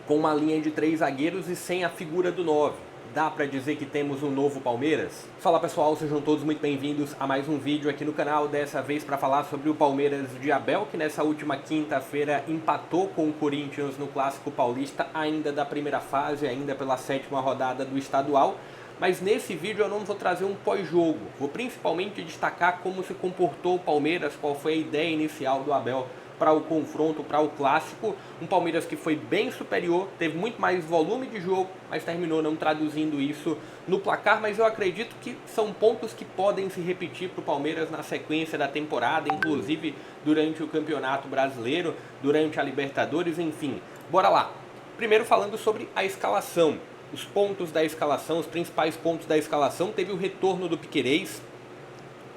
com uma linha de 3 zagueiros e sem a figura do 9. Dá para dizer que temos um novo Palmeiras? Fala pessoal, sejam todos muito bem-vindos a mais um vídeo aqui no canal, dessa vez para falar sobre o Palmeiras de Abel, que nessa última quinta-feira empatou com o Corinthians no Clássico Paulista, ainda da primeira fase, ainda pela 7ª rodada do estadual. Mas nesse vídeo eu não vou trazer um pós-jogo, vou principalmente destacar como se comportou o Palmeiras, qual foi a ideia inicial do Abel para o confronto, para o clássico. Um Palmeiras que foi bem superior, teve muito mais volume de jogo, mas terminou não traduzindo isso no placar. Mas eu acredito que são pontos que podem se repetir para o Palmeiras na sequência da temporada, inclusive durante o Campeonato Brasileiro, durante a Libertadores, enfim. Bora lá! Primeiro falando sobre a escalação. Os pontos da escalação, os principais pontos da escalação, teve o retorno do Piquerez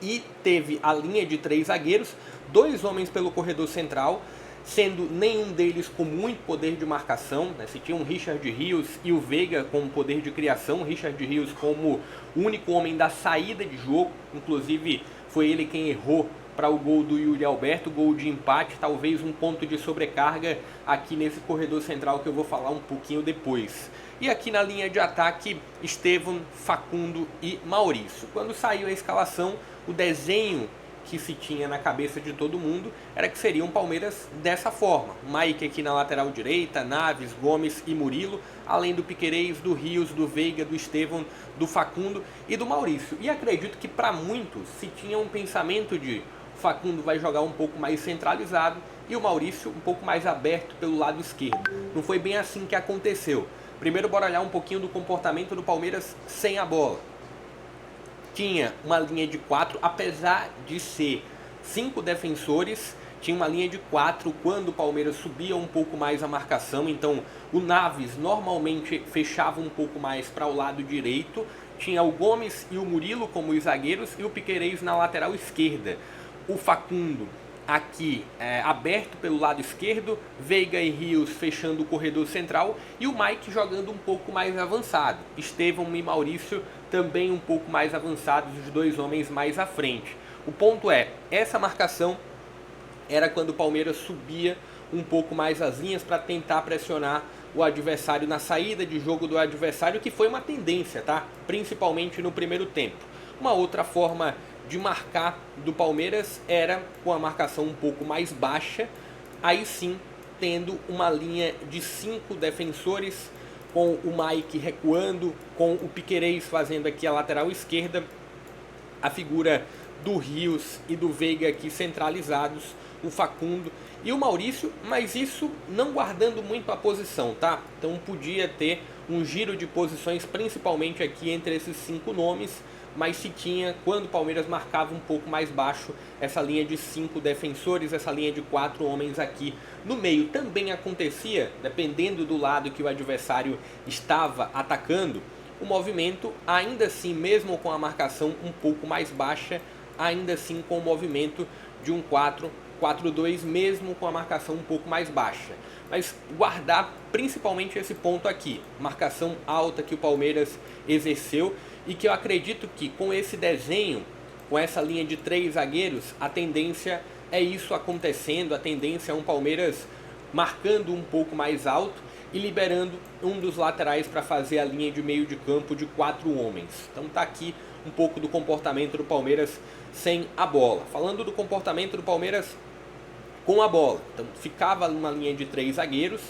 e teve a linha de 3 zagueiros, 2 homens pelo corredor central, sendo nenhum deles com muito poder de marcação, né? Se tinha um Richard Rios e o Veiga com poder de criação, Richard Rios como o único homem da saída de jogo, inclusive foi ele quem errou para o gol do Yuri Alberto, gol de empate, talvez um ponto de sobrecarga aqui nesse corredor central que eu vou falar um pouquinho depois. E aqui na linha de ataque, Estevão, Facundo e Maurício. Quando saiu a escalação, o desenho que se tinha na cabeça de todo mundo era que seria um Palmeiras dessa forma. Mike aqui na lateral direita, Naves, Gomes e Murilo, além do Piquerez, do Rios, do Veiga, do Estevão, do Facundo e do Maurício. E acredito que para muitos se tinha um pensamento de o Facundo vai jogar um pouco mais centralizado e o Maurício um pouco mais aberto pelo lado esquerdo. Não foi bem assim que aconteceu. Primeiro, bora olhar um pouquinho do comportamento do Palmeiras sem a bola. Tinha uma linha de 4, apesar de ser 5 defensores, tinha uma linha de 4 quando o Palmeiras subia um pouco mais a marcação. Então, o Naves normalmente fechava um pouco mais para o lado direito. Tinha o Gomes e o Murilo como os zagueiros e o Piquerez na lateral esquerda. O Facundo aqui aberto pelo lado esquerdo, Veiga e Rios fechando o corredor central e o Mike jogando um pouco mais avançado. Estevão e Maurício também um pouco mais avançados, os 2 homens mais à frente. O ponto é, essa marcação era quando o Palmeiras subia um pouco mais as linhas para tentar pressionar o adversário na saída de jogo do adversário, que foi uma tendência, tá? Principalmente no primeiro tempo. Uma outra forma de marcar do Palmeiras era com a marcação um pouco mais baixa, aí sim tendo uma linha de 5 defensores, com o Mike recuando, com o Piquerez fazendo aqui a lateral esquerda, a figura do Rios e do Veiga aqui centralizados, o Facundo e o Maurício, mas isso não guardando muito a posição, tá? Então podia ter um giro de posições, principalmente aqui entre esses 5 nomes, mas se tinha, quando o Palmeiras marcava um pouco mais baixo, essa linha de 5 defensores, essa linha de 4 homens aqui no meio. Também acontecia, dependendo do lado que o adversário estava atacando, o movimento, ainda assim, mesmo com a marcação um pouco mais baixa, ainda assim com o movimento de um 4-4-2, mesmo com a marcação um pouco mais baixa. Mas guardar principalmente esse ponto aqui, marcação alta que o Palmeiras exerceu e que eu acredito que com esse desenho, com essa linha de 3 zagueiros, a tendência é isso acontecendo, a tendência é um Palmeiras marcando um pouco mais alto e liberando um dos laterais para fazer a linha de meio de campo de 4 homens. Então tá aqui um pouco do comportamento do Palmeiras sem a bola. Falando do comportamento do Palmeiras com a bola, então ficava numa linha de 3 zagueiros,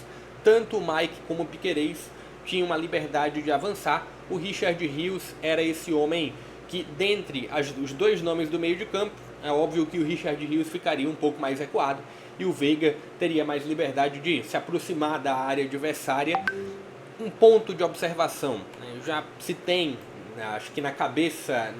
tanto o Mike como o Piquerez tinham uma liberdade de avançar. O Richard Rios era esse homem que, dentre os 2 nomes do meio de campo, é óbvio que o Richard Rios ficaria um pouco mais recuado e o Veiga teria mais liberdade de se aproximar da área adversária. Um ponto de observação, né? Já se tem, acho que na cabeça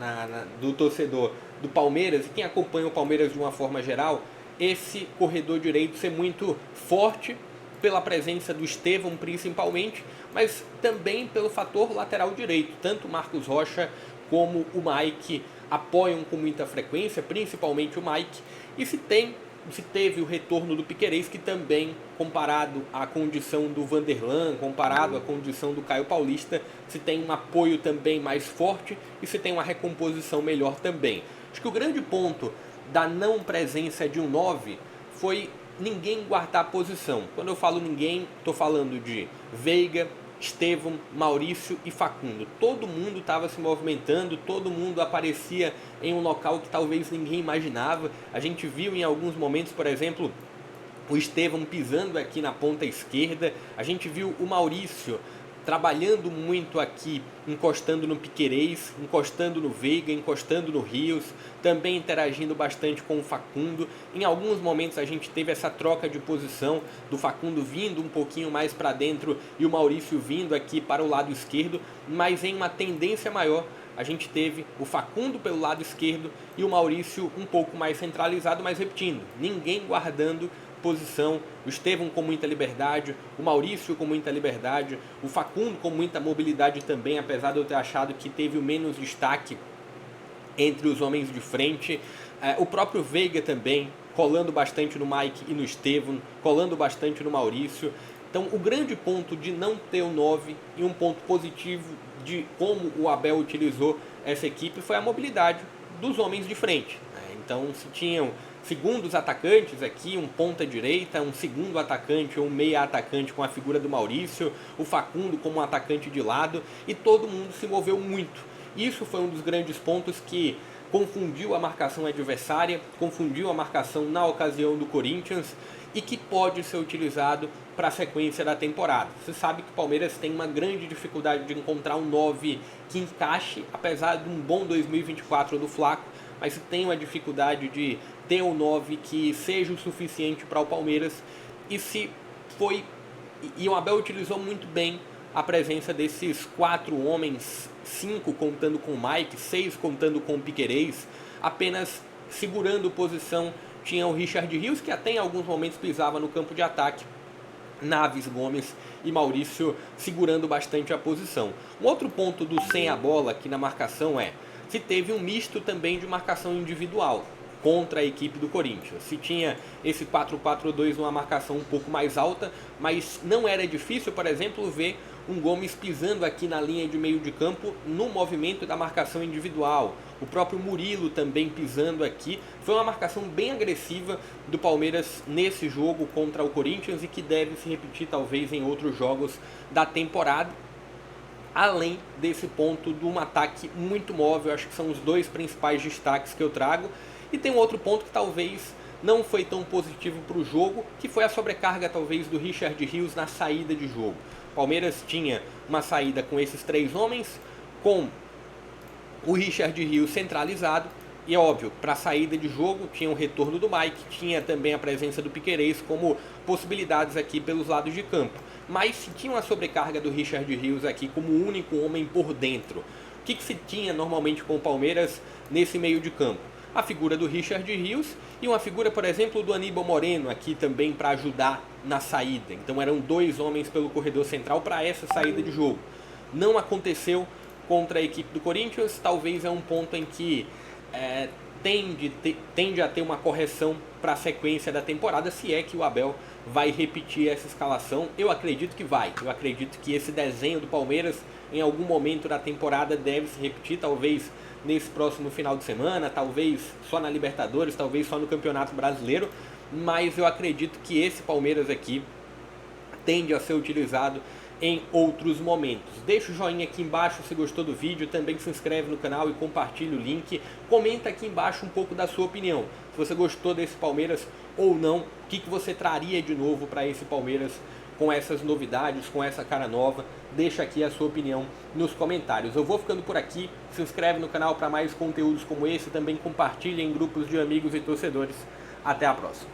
do torcedor do Palmeiras, e quem acompanha o Palmeiras de uma forma geral, esse corredor direito ser muito forte pela presença do Estevão principalmente, mas também pelo fator lateral direito. Tanto o Marcos Rocha como o Mike apoiam com muita frequência, principalmente o Mike, e se teve o retorno do Piquerez, que também, comparado à condição do Vanderlan, comparado à condição do Caio Paulista, se tem um apoio também mais forte e se tem uma recomposição melhor também. Acho que o grande ponto da não presença de um 9 foi ninguém guardar posição. Quando eu falo ninguém, estou falando de Veiga, Estevão, Maurício e Facundo. Todo mundo estava se movimentando, todo mundo aparecia em um local que talvez ninguém imaginava. A gente viu em alguns momentos, por exemplo, o Estevão pisando aqui na ponta esquerda. A gente viu o Maurício trabalhando muito aqui, encostando no Piquerez, encostando no Veiga, encostando no Rios, também interagindo bastante com o Facundo. Em alguns momentos a gente teve essa troca de posição do Facundo vindo um pouquinho mais para dentro e o Maurício vindo aqui para o lado esquerdo, mas em uma tendência maior a gente teve o Facundo pelo lado esquerdo e o Maurício um pouco mais centralizado, mas repetindo, ninguém guardando posição, o Estevão com muita liberdade, o Maurício com muita liberdade, o Facundo com muita mobilidade também, apesar de eu ter achado que teve o menos destaque entre os homens de frente, o próprio Veiga também, colando bastante no Mike e no Estevão, colando bastante no Maurício. Então o grande ponto de não ter o 9 e um ponto positivo de como o Abel utilizou essa equipe foi a mobilidade dos homens de frente. Então se tinham segundos atacantes aqui, um ponta direita, um segundo atacante ou um meia atacante com a figura do Maurício, o Facundo como um atacante de lado, e todo mundo se moveu muito. Isso foi um dos grandes pontos que confundiu a marcação adversária, confundiu a marcação na ocasião do Corinthians e que pode ser utilizado para a sequência da temporada. Você sabe que o Palmeiras tem uma grande dificuldade de encontrar um 9 que encaixe, apesar de um bom 2024 do Flaco, mas se tem uma dificuldade de ter um 9 que seja o suficiente para o Palmeiras, e o Abel utilizou muito bem a presença desses 4 homens, 5 contando com o Mike, 6 contando com o Piquerez, apenas segurando posição tinha o Richard Rios, que até em alguns momentos pisava no campo de ataque, Naves, Gomes e Maurício segurando bastante a posição. Um outro ponto do sem a bola aqui na marcação se teve um misto também de marcação individual contra a equipe do Corinthians. Se tinha esse 4-4-2 uma marcação um pouco mais alta, mas não era difícil, por exemplo, ver um Gomes pisando aqui na linha de meio de campo no movimento da marcação individual. O próprio Murilo também pisando aqui. Foi uma marcação bem agressiva do Palmeiras nesse jogo contra o Corinthians e que deve se repetir talvez em outros jogos da temporada. Além desse ponto de um ataque muito móvel, acho que são os dois principais destaques que eu trago. E tem um outro ponto que talvez não foi tão positivo para o jogo, que foi a sobrecarga talvez do Richard Rios na saída de jogo. O Palmeiras tinha uma saída com esses 3 homens, com o Richard Rios centralizado, e é óbvio, para a saída de jogo tinha o retorno do Mike, tinha também a presença do Piquerez como possibilidades aqui pelos lados de campo. Mas se tinha uma sobrecarga do Richard Rios aqui como o único homem por dentro, o que se tinha normalmente com o Palmeiras nesse meio de campo? A figura do Richard Rios e uma figura, por exemplo, do Aníbal Moreno aqui também para ajudar na saída. Então eram 2 homens pelo corredor central para essa saída de jogo. Não aconteceu contra a equipe do Corinthians, talvez é um ponto em que tende a ter uma correção para a sequência da temporada, se é que o Abel vai repetir essa escalação. Eu acredito que vai, eu acredito que esse desenho do Palmeiras em algum momento da temporada deve se repetir, talvez nesse próximo final de semana, talvez só na Libertadores, talvez só no Campeonato Brasileiro, mas eu acredito que esse Palmeiras aqui tende a ser utilizado em outros momentos. Deixa o joinha aqui embaixo se gostou do vídeo, também se inscreve no canal e compartilha o link. Comenta aqui embaixo um pouco da sua opinião, se você gostou desse Palmeiras ou não, o que você traria de novo para esse Palmeiras com essas novidades, com essa cara nova. Deixa aqui a sua opinião nos comentários. Eu vou ficando por aqui, se inscreve no canal para mais conteúdos como esse, também compartilha em grupos de amigos e torcedores. Até a próxima.